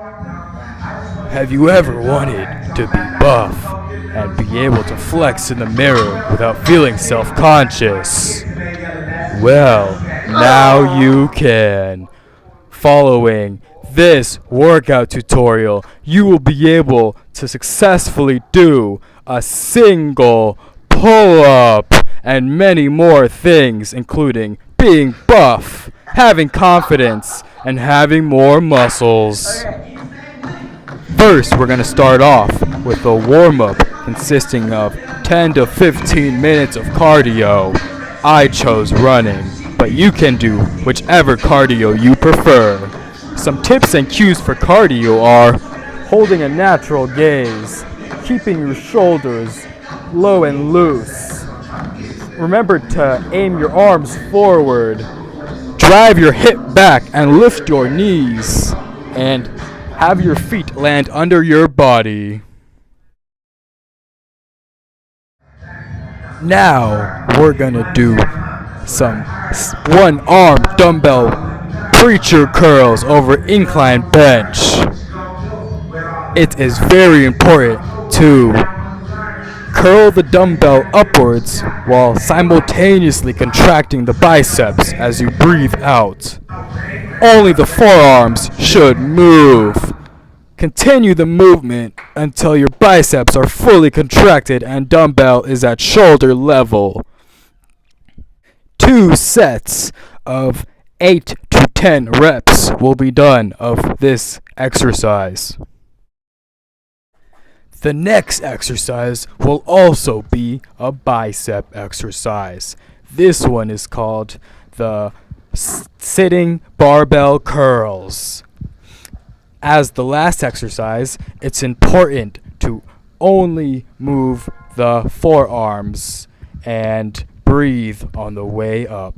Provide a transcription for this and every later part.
Have you ever wanted to be buff and be able to flex in the mirror without feeling self-conscious? Well, now you can. Following this workout tutorial, you will be able to successfully do a single pull-up and many more things, including being buff, having confidence, and having more muscles. First, we're going to start off with a warm-up consisting of 10 to 15 minutes of cardio. I chose running, but you can do whichever cardio you prefer. Some tips and cues for cardio are holding a natural gaze, keeping your shoulders low and loose. Remember to aim your arms forward. Drive your hip back and lift your knees. And have your feet land under your body. Now we're gonna do some one-arm dumbbell preacher curls over incline bench. It is very important to curl the dumbbell upwards while simultaneously contracting the biceps as you breathe out. Only the forearms should move. Continue the movement until your biceps are fully contracted and dumbbell is at shoulder level. 2 sets of 8 to 10 reps will be done of this exercise. The next exercise will also be a bicep exercise. This one is called the sitting barbell curls. As the last exercise, it's important to only move the forearms and breathe on the way up.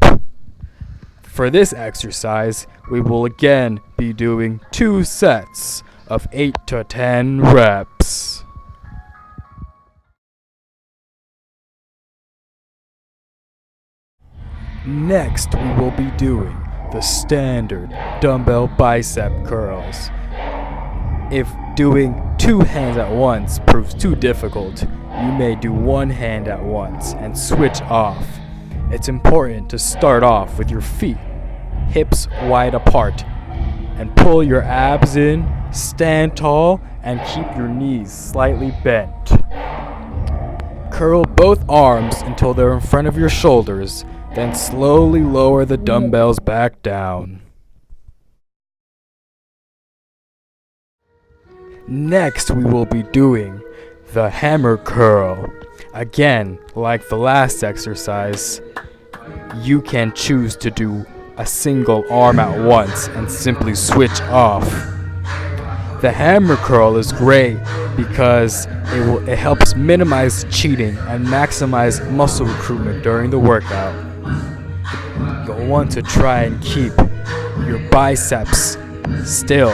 For this exercise, we will again be doing 2 sets of 8 to 10 reps. Next, we will be doing the standard dumbbell bicep curls. If doing 2 hands at once proves too difficult, you may do 1 hand at once and switch off. It's important to start off with your feet hips wide apart and pull your abs in, stand tall, and keep your knees slightly bent. Curl both arms until they're in front of your shoulders, then slowly lower the dumbbells back down. Next, we will be doing the hammer curl. Again, like the last exercise, you can choose to do a single arm at once and simply switch off. The hammer curl is great because it helps minimize cheating and maximize muscle recruitment during the workout. You'll want to try and keep your biceps still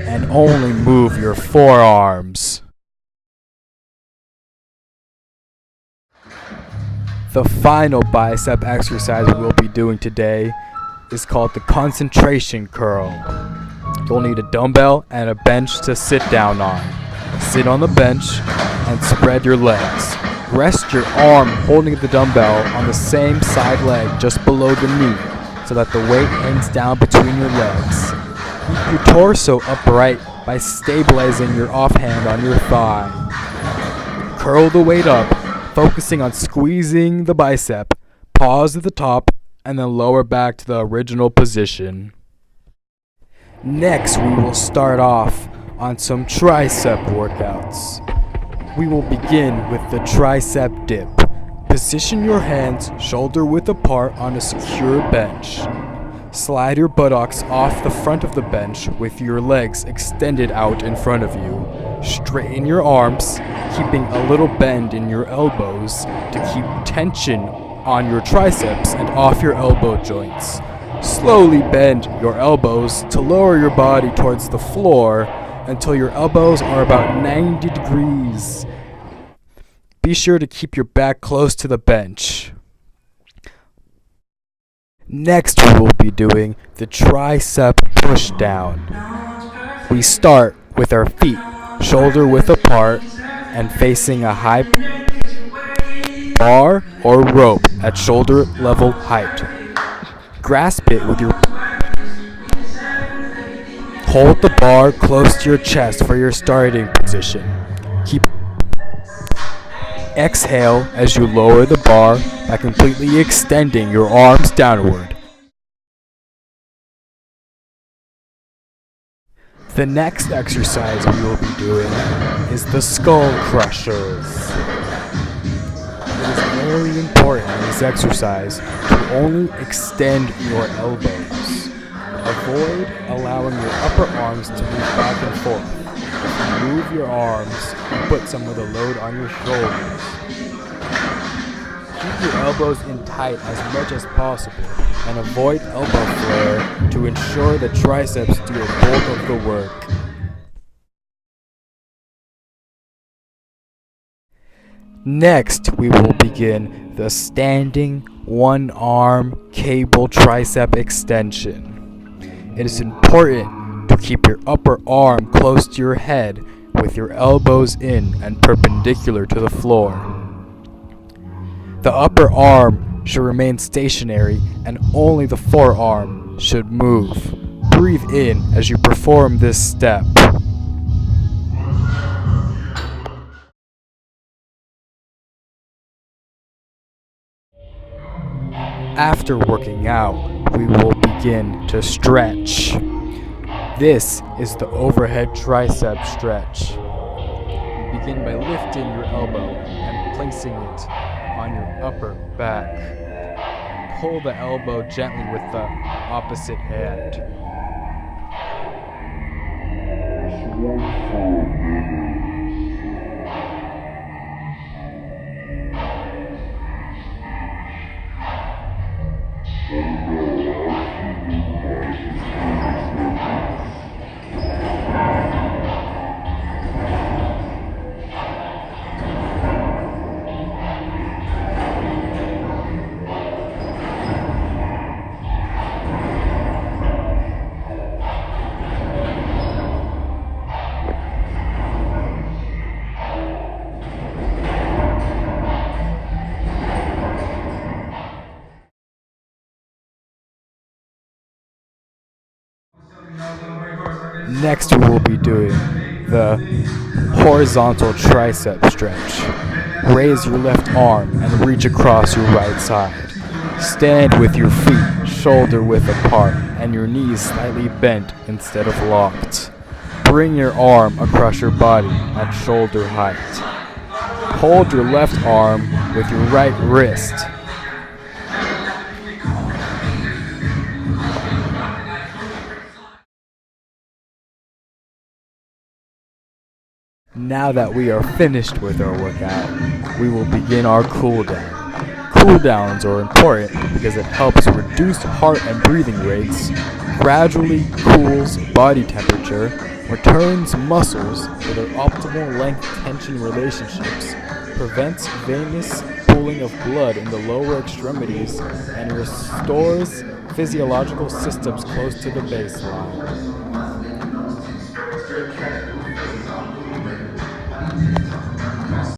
and only move your forearms. The final bicep exercise we will be doing today is called the concentration curl. You'll need a dumbbell and a bench to sit down on. Sit on the bench and spread your legs. Rest your arm holding the dumbbell on the same side leg just below the knee so that the weight hangs down between your legs. Keep your torso upright by stabilizing your offhand on your thigh. Curl the weight up, focusing on squeezing the bicep. Pause at the top and then lower back to the original position. Next, we will start off on some tricep workouts. We will begin with the tricep dip. Position your hands shoulder width apart on a secure bench. Slide your buttocks off the front of the bench with your legs extended out in front of you. Straighten your arms, keeping a little bend in your elbows to keep tension on your triceps and off your elbow joints. Slowly bend your elbows to lower your body towards the floor until your elbows are about 90 degrees. Be sure to keep your back close to the bench. Next, we will be doing the tricep push down. We start with our feet shoulder width apart and facing a high bar or rope at shoulder level height. Grasp it with your hold the bar close to your chest for your starting position. Exhale as you lower the bar by completely extending your arms downward. The next exercise we will be doing is the skull crushers. It is very important in this exercise to only extend your elbows. Avoid allowing your upper arms to move back and forth. If you move your arms, you put some of the load on your shoulders. Keep your elbows in tight as much as possible and avoid elbow flare to ensure the triceps do a bulk of the work. Next, we will begin the standing one-arm cable tricep extension. It is important to keep your upper arm close to your head with your elbows in and perpendicular to the floor. The upper arm should remain stationary and only the forearm should move. Breathe in as you perform this step. After working out, we will begin to stretch. This is the overhead tricep stretch. You begin by lifting your elbow and placing it on your upper back. Pull the elbow gently with the opposite hand. Next we will be doing the horizontal tricep stretch. Raise your left arm and reach across your right side. Stand with your feet shoulder width apart and your knees slightly bent instead of locked. Bring your arm across your body at shoulder height. Hold your left arm with your right wrist. Now that we are finished with our workout, we will begin our cool down. Cool downs are important because it helps reduce heart and breathing rates, gradually cools body temperature, returns muscles to their optimal length-tension relationships, prevents venous pooling of blood in the lower extremities, and restores physiological systems close to the baseline.